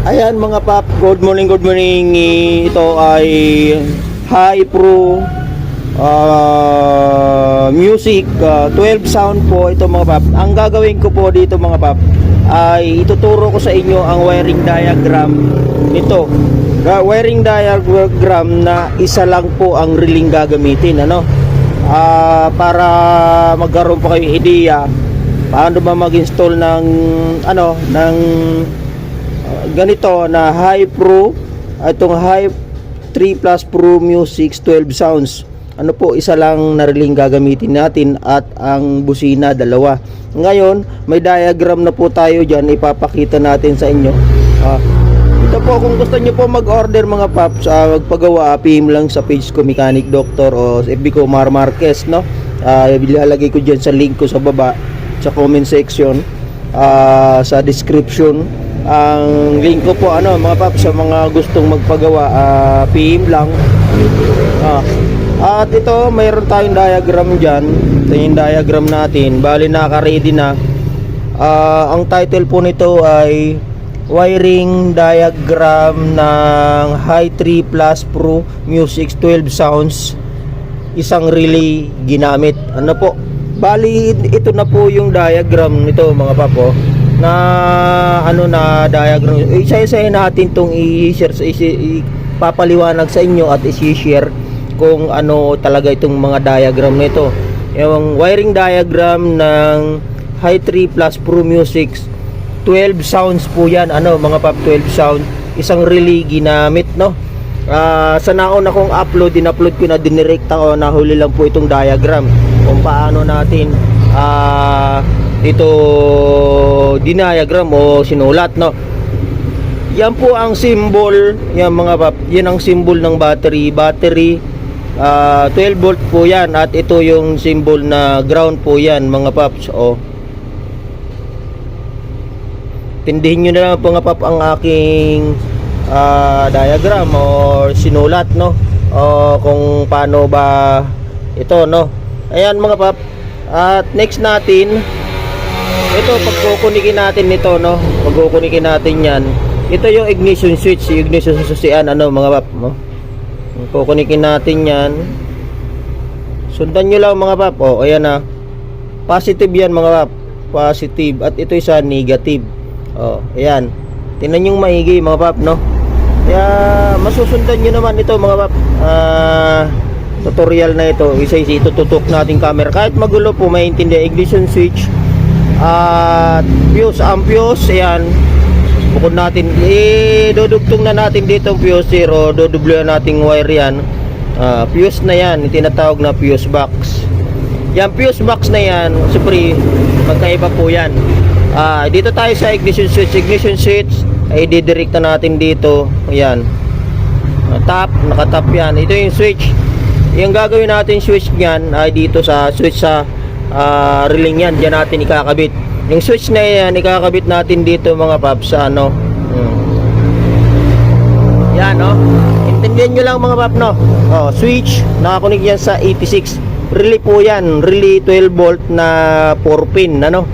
Ayan mga pap, good morning, good morning. Ito ay High Pro Music 12 sound po ito mga pap. Ang gagawin ko po dito mga pap ay ituturo ko sa inyo ang wiring diagram nito. Wiring diagram na isa lang po ang reeling gagamitin, ano? Para magkaroon po kayo ideya paano ba mag-install ng ganito na High Pro, itong High 3 Plus Pro Music 12 sounds. Ano po, isa lang na reeling gagamitin natin at ang busina dalawa. Ngayon may diagram na po tayo dyan, ipapakita natin sa inyo. Ito po, kung gusto nyo po mag-order mga paps, magpagawa, PM lang sa page ko Mechanic Doctor o FB ko Mar Marquez, no? Ilalagay ko dyan sa link ko sa baba, sa comment section, sa description. Ang link ko po mga paps, sa mga gustong magpagawa, PM lang. At ito, mayroon tayong diagram dyan. Ito yung diagram natin, bali naka-ready na. Ang title po nito ay wiring diagram ng High 3 Plus Pro Music 12 sounds, isang relay ginamit. Ano po, bali ito na po yung diagram nito mga papo, na na diagram. Isa-isahin natin tong i-share, ipapaliwanag sa inyo at i-share kung ano talaga itong mga diagram nito. Yung wiring diagram ng High 3 Plus Pro Music 12 sounds po yan, mga pap, 12 sound, isang relay ginamit, no? Sa nauna kong upload, din-upload ko na, dinirekta ko, nahuli lang po itong diagram kung paano natin ito diniagram o sinulat, no? Yan po ang symbol, yan mga pap, yan ang symbol ng battery 12 volt po yan, at ito yung symbol na ground po yan mga paps. Tindihin nyo na lang po nga pap ang aking diagram o sinulat, no? O kung paano ba ito, no? Ayan mga pap. At next natin, ito pagkukunikin natin nito, no? Pagkukunikin natin yan, ito yung ignition switch, yung ignition susian, mga pap, no? Kukunikin natin yan. Sundan nyo lang mga pap. Ayan na, positive yan mga pap, positive, at ito isa negative. Ayan, tingnan nyo maigi mga pap, no? Kaya masusundan nyo naman ito mga pap. Tutorial na ito, isa-isa itututok natin camera. Kahit magulo po, maintindihan. Ignition switch at fuse, ang fuse, ayan, bukod natin, dudugtong na natin dito ang fuse, zero, dudubluan nating wire yan. Fuse na yan, tinatawag na fuse box. Yan fuse box na yan, siyempre magkaiba po yan. Dito tayo sa ignition switch. Ignition switch ay didirekta natin dito. Ayan, tap, nakatap yan. Ito yung switch. Yung gagawin natin switch nyan ay dito sa switch sa reeling yan. Diyan natin ikakabit. Yung switch na yan, ikakabit natin dito mga paps sa yan, no? Intindihan nyo lang mga pap, no? Switch, nakakunig yan sa 86. Relay po yan. Relay 12 volt na 4 pin, na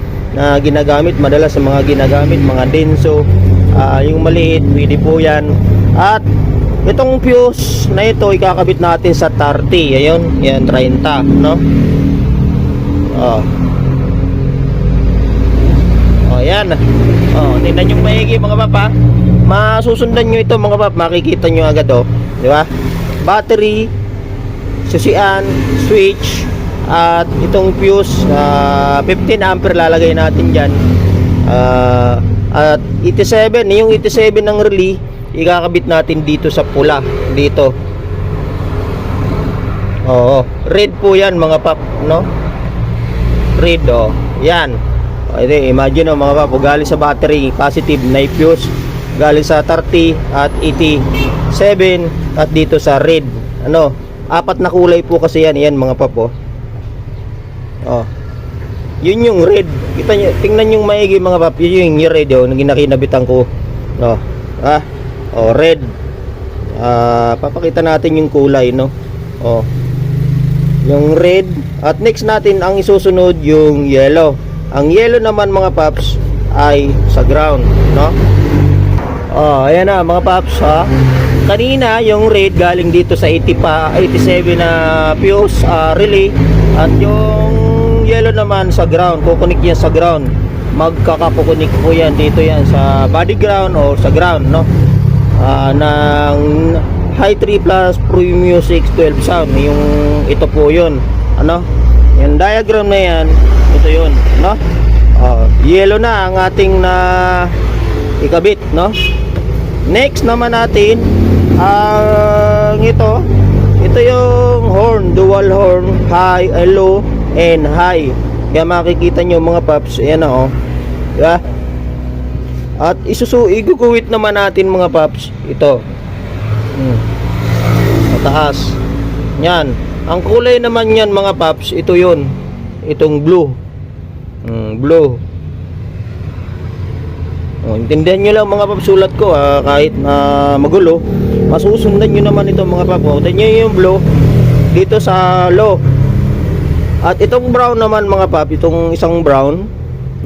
ginagamit madalas sa mga ginagamit mga denso, yung maliit, pwede po yan. At itong fuse na ito ikakabit natin sa 30. Ayun, yan 30, no? Yan. Tingnan nyo maigi mga papa. Masusundan nyo ito mga pap, makikita nyo agad, di ba? Battery, susian, switch, at itong fuse, 15 ampere lalagay natin dyan. At 87, yung 87 ng relay ikakabit natin dito sa pula, dito. Red po yan mga pap, no? Red, yan. Imagine mga pap, galing sa battery positive na fuse, galing sa 30 at 87, at dito sa red, apat na kulay po kasi yan mga pap. Yun yung red. Kita nyo, tingnan yung maigi mga pap. Yun yung red na ginakinabitan ko. Red. Papakita natin yung kulay, no? Yung red. At next natin ang isusunod yung yellow. Ang yellow naman mga paps ay sa ground, no? Oh, ayan na mga paps ha. Kanina yung red galing dito sa 87 na fuse relay, at yung yellow naman sa ground, kukunik yan sa ground. Magkakapukunik po yan dito yan sa body ground o sa ground, no? Ng High 3 Plus Pro Music 12 sound. Yung ito po yun, ano? Yung diagram na yan, ito yun, no? Yellow na ang ating na ikabit, no? Next naman natin ito yung horn, dual horn, high, low and high. Kaya makikita nyo mga paps, ayan na diba? At iguguhit naman natin mga paps ito mataas yan. Ang kulay naman yan mga paps, ito yun, itong blue. Blue. Intindihan nyo lang mga paps, sulat ko kahit na magulo, masusundan nyo naman ito mga paps. Tignan nyo yung blue dito sa low. At itong brown naman mga paps, itong isang brown,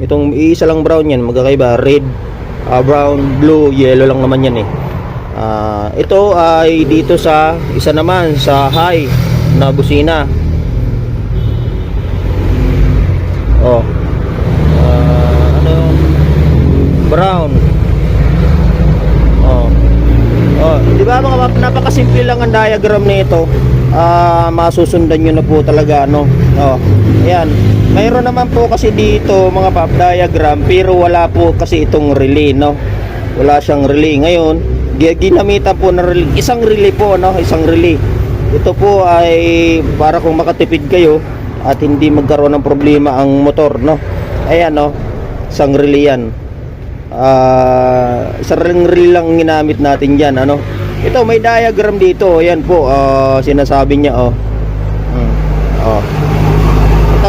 itong isa lang brown yan, magkakaiba, red, brown, blue, yellow lang naman yan ito ay dito sa isa naman sa high na busina. Brown. Di ba mga pap, napakasimple lang ang diagram nito. Masusundan nyo na po talaga, no? Ayan. Mayroon naman po kasi dito mga pap diagram, pero wala po kasi itong relay, no? Wala siyang relay. Ngayon, ginamitan po na relay. Isang relay po, no? Isang relay. Ito po ay para kung makatipid kayo at hindi magkaroon ng problema ang motor, no? Ayan, no? Isang relay yan. Isang relay lang ginamit natin dyan, ano? Ito may diagram dito. Ayan po, sinasabi niya,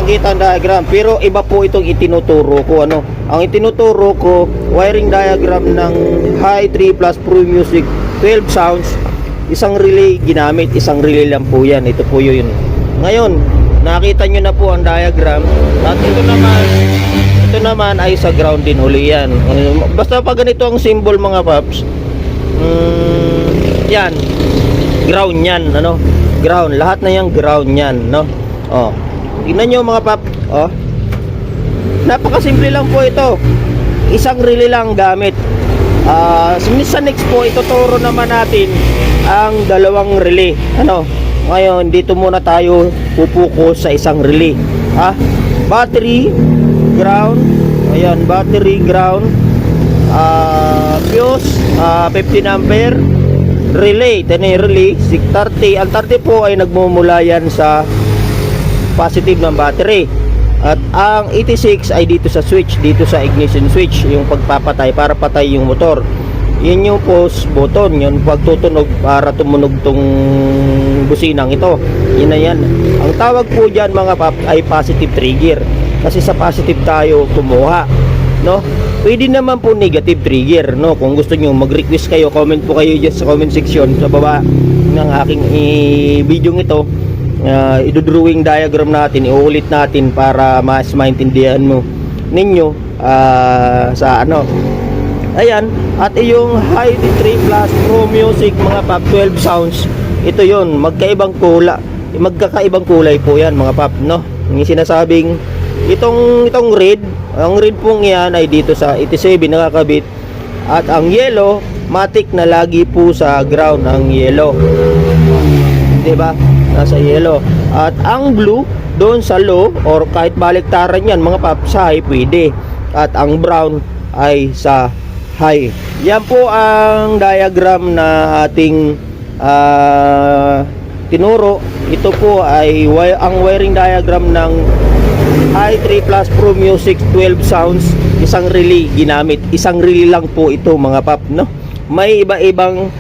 kita ang diagram, pero iba po itong itinuturo ko, ano? Ang itinuturo ko, wiring diagram ng High 3 Plus Pro Music 12 sounds. Isang relay ginamit, isang relay lang po yan. Ito po yun. Ngayon, nakita nyo na po ang diagram. At ito naman ay sa ground din uli yan. Basta pag ganito ang symbol mga paps, yan, ground yan, ano? Ground, lahat na yung ground yan, no? Tingnan nyo mga pap, napakasimple lang po ito. Isang relay lang gamit. Sa next po, ituturo naman natin ang dalawang relay, ano? Ngayon, dito muna tayo pupukus sa isang relay. Battery, ground, ayan, battery, ground, fuse, 15 ampere, relay, relay, 630. Ang 30 po ay nagmumula yan sa positive ng battery. At ang 86 ay dito sa switch, dito sa ignition switch, yung pagpapatay para patay yung motor. Yun yung pause button, yun pagtutunog para tumunog tong businang ito. Yun na yan. Ang tawag po dyan mga pap ay positive trigger, kasi sa positive tayo kumuha, no? Pwede naman po negative trigger, no? Kung gusto nyo mag-request kayo, comment po kayo dyan sa comment section sa baba ng aking video ito. Idodrawing diagram natin, iulit natin para mas maintindihan mo ninyo sa ano. Ayan, at yung High 3 Plus Pro Music mga pap 12 sounds, ito yon, magkakaibang kulay po yan mga pap, no? Yung sinasabing itong red, ang red pong yan ay dito sa 87 nakakabit, at ang yellow matic na lagi po sa ground ang yellow, diba? Nasa yellow. At ang blue doon sa low, or kahit baliktaran yan mga pap, sa high pwede. At ang brown ay sa high. Yan po ang diagram na ating tinuro. Ito po ay ang wiring diagram ng High 3 Plus Pro Music 12 sounds. Isang relay ginamit. Isang relay lang po ito mga pap, no? May iba-ibang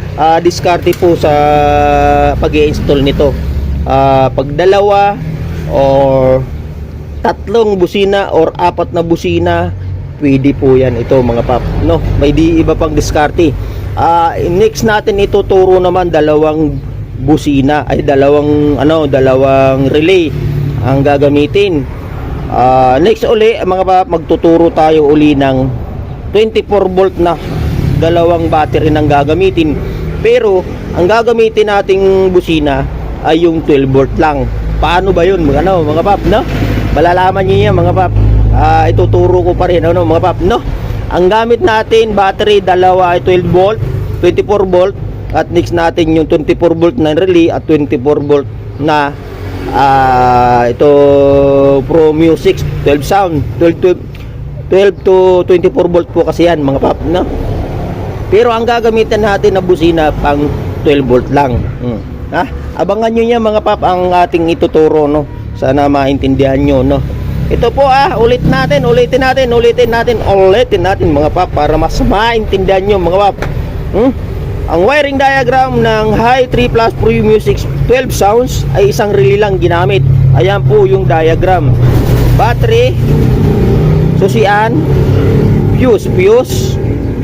diskarte po sa pag-i-install nito. Pag dalawa or tatlong busina or apat na busina, pwede po yan ito mga pap, no? May iba pang diskarte. Next natin ituturo naman dalawang busina, ay dalawang relay ang gagamitin. Next uli mga pap, magtuturo tayo uli ng 24 volt na dalawang battery nang gagamitin. Pero ang gagamitin nating busina ay yung 12 volt lang. Paano ba yun mga pap, no? Malalaman niyo yan mga pap. Ituturo ko pa rin mga pap, no? Ang gamit natin battery dalawa ay 12 volt, 24 volt, at next natin yung 24 volt na relay at 24 volt na ito Pro Music 12 sound, 12 to 24 volt po kasi yan mga pap, no? Pero ang gagamitan natin na busina pang 12 volt lang. Abangan nyo niya mga pap ang ating ituturo, no? Sana maintindihan nyo, no? Ito po ulitin natin mga pap para mas maintindihan nyo mga pap. Ang wiring diagram ng Hi3 Plus Pro Music 12 sounds ay isang relay lang ginamit. Ayan po yung diagram. Battery, susian, fuse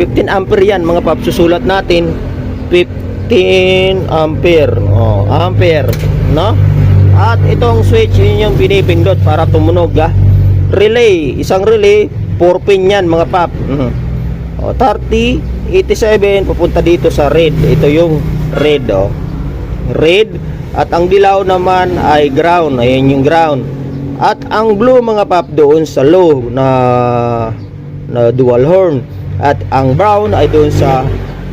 15 ampere yan mga pap. Susulat natin 15 ampere. Ampere, no? At itong switch yun yung pinipindot para tumunog. Relay, isang relay 4 pin yan mga pap. 3087 papunta dito sa red. Ito yung red, red. At ang dilaw naman ay ground. Ayan yung ground. At ang blue mga pap doon sa low na dual horn. At ang brown ay doon sa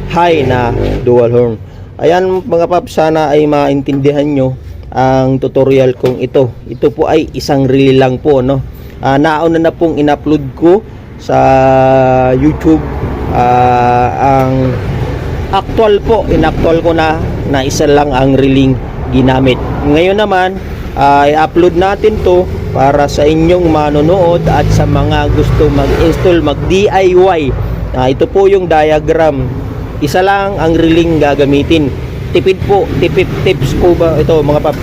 high na dual horn. Ayan mga pap, sana ay maintindihan nyo ang tutorial kong ito. Ito po ay isang relay lang po, no? Nauna na pong in-upload ko sa YouTube. Ang actual po, in-actual ko na isa lang ang relay ginamit. Ngayon naman i-upload natin to para sa inyong manonood at sa mga gusto mag-install, mag-DIY. Ito po yung diagram. Isa lang ang relay gagamitin. Tipid po, tips po ba ito mga pap.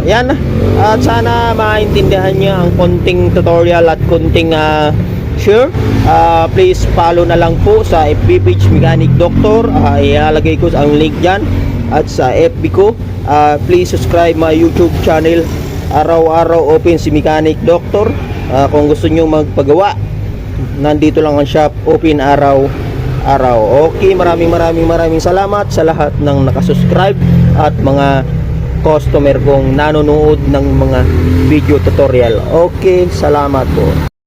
Yan. At sana maintindihan niyo ang konting tutorial at konting share. Please follow na lang po sa FB page Mechanic Doctor. Ilalagay ko ang link dyan. At sa FB ko, please subscribe my YouTube channel. Araw-araw open si Mechanic Doctor. Kung gusto nyo magpagawa, nandito lang ang shop, open araw-araw. Okay, maraming salamat sa lahat ng nakasubscribe at mga customer kong nanonood ng mga video tutorial. Okay, salamat po.